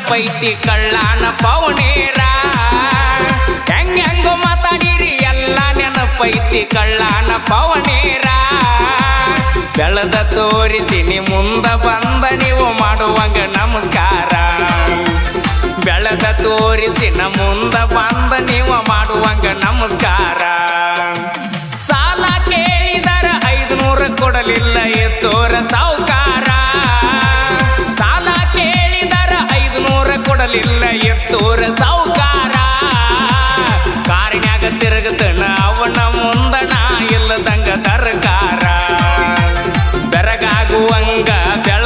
ನೆನಪೈತಿ ಕಳ್ಳಾನ ಪವನೇರ ಹೆಂಗೋ ಮಾತಾಡಿರಿ ಎಲ್ಲ ನೆನಪೈತಿ ಕಳ್ಳಾನ ಪವನೇರ ಬೆಳೆದ ತೋರಿಸಿ ನೀ ಮುಂದ ಬಂದ ನೀವು ಮಾಡುವಂಗ ನಮಸ್ಕಾರ ಬೆಳೆದ ತೋರಿಸಿ ನ ಮುಂದ ಬಂದ ನೀವು ಮಾಡುವಂಗ ನಮಸ್ಕಾರ ಸಾಲ ಕೇಳಿದರ 500 ಕೊಡಲಿಲ್ಲ ಎತ್ತೋರ ಸಾವುಕಾರ ಸಾಲ ಕೇಳಿದರ 500 ಕೊಡಲಿಲ್ಲ ಎತ್ತೋರ ಸಾವುಕಾರ ಕಾರಿನ್ಯಾಗ ತಿರುಗತನ ಅವನ ಮುಂದಣ ಇಲ್ಲದಂಗ ತರಕಾರ ಬೆರಗಾಗುವಂಗ ಬೆಳ